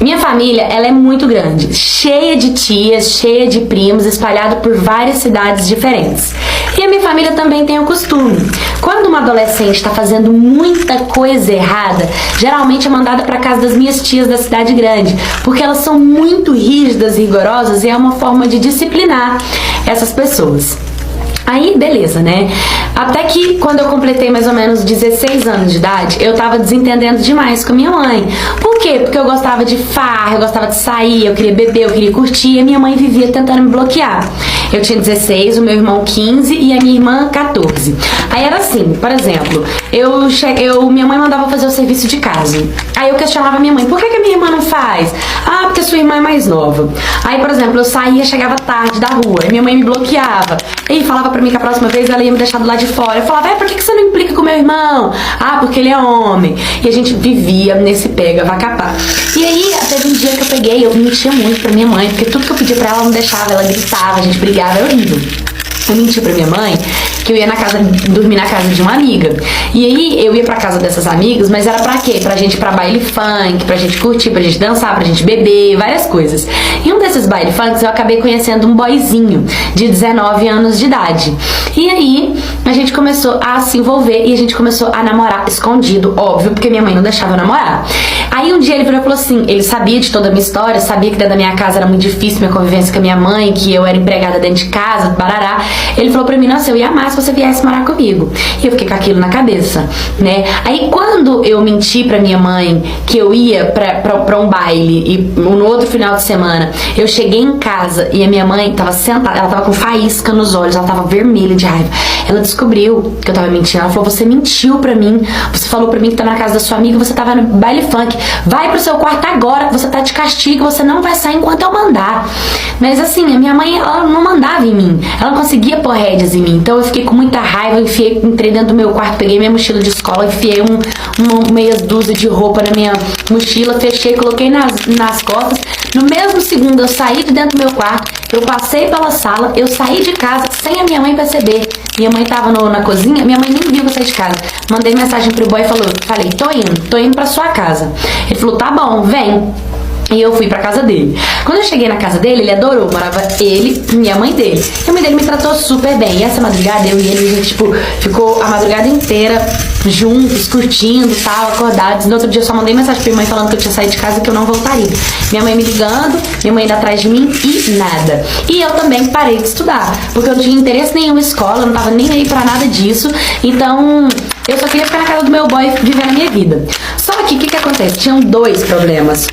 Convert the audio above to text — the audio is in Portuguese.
Minha família, ela é muito grande, cheia de tias, cheia de primos, espalhado por várias cidades diferentes. E a minha família também tem o costume. Quando uma adolescente está fazendo muita coisa errada, geralmente é mandada para casa das minhas tias da cidade grande, porque elas são muito rígidas e rigorosas e é uma forma de disciplinar essas pessoas. Aí, beleza, né? Até que quando eu completei mais ou menos 16 anos de idade, eu tava desentendendo demais com a minha mãe. Por quê? Porque eu gostava de farra, eu gostava de sair, eu queria beber, eu queria curtir, e a minha mãe vivia tentando me bloquear. Eu tinha 16, o meu irmão 15 e a minha irmã 14. Aí era assim, por exemplo, minha mãe mandava fazer o serviço de casa. Aí eu questionava a minha mãe, por que a minha irmã não faz? Ah, porque sua irmã é mais nova. Aí, por exemplo, eu saía, chegava tarde da rua, e minha mãe me bloqueava. E falava pra mim que a próxima vez ela ia me deixar do lado de fora. Eu falava, por que você não implica com meu irmão? Ah, porque ele é homem. E a gente vivia nesse pega, vai capar. E aí, teve um dia que eu mentia muito pra minha mãe, porque tudo que eu pedia pra ela não deixava, ela gritava, a gente brigava, era horrível. Eu menti pra minha mãe que eu ia dormir na casa de uma amiga. E aí eu ia pra casa dessas amigas, mas era pra quê? Pra gente ir pra baile funk, pra gente curtir, pra gente dançar, pra gente beber, várias coisas. E um desses baile funks eu acabei conhecendo um boyzinho de 19 anos de idade. E aí a gente começou a se envolver e a gente começou a namorar escondido, óbvio, porque minha mãe não deixava eu namorar. Aí um dia ele virou e falou assim, ele sabia de toda a minha história, sabia que dentro da minha casa era muito difícil minha convivência com a minha mãe, que eu era empregada dentro de casa, barará. Ele falou pra mim, nossa, eu ia amar se você viesse morar comigo. E eu fiquei com aquilo na cabeça, né? Aí quando eu menti pra minha mãe que eu ia pra um baile e no outro final de semana, eu cheguei em casa e a minha mãe tava sentada, ela tava com faísca nos olhos, ela tava vermelha de raiva. Ela descobriu que eu tava mentindo. Ela falou, você mentiu pra mim, você falou pra mim que tava na casa da sua amiga, você tava no baile funk, vai pro seu quarto agora, você tá de castigo, você não vai sair enquanto eu mandar. Mas assim, a minha mãe, ela não mandava em mim, ela não conseguia pôr rédeas em mim, então eu fiquei com muita raiva, entrei dentro do meu quarto, peguei minha mochila de escola, enfiei uma meia dúzia de roupa na minha mochila, fechei, coloquei nas costas. No mesmo segundo eu saí de dentro do meu quarto, eu passei pela sala, eu saí de casa sem a minha mãe perceber. Minha mãe tava na cozinha, minha mãe nem viu que eu saí de casa. Mandei mensagem pro boy e falei, tô indo pra sua casa. Ele falou, tá bom, vem. E eu fui pra casa dele. Quando eu cheguei na casa dele, ele adorou. Morava ele e minha mãe dele. E a mãe dele me tratou super bem. E essa madrugada, eu e ele, a gente, ficou a madrugada inteira juntos, curtindo, tal, acordados. No outro dia eu só mandei mensagem pra minha mãe falando que eu tinha saído de casa e que eu não voltaria. Minha mãe me ligando, minha mãe indo atrás de mim e nada. E eu também parei de estudar, porque eu não tinha interesse nenhum em escola, eu não tava nem aí pra nada disso. Então, eu só queria ficar na casa do meu boy vivendo a minha vida. Só que, o que acontece? Tinham dois problemas.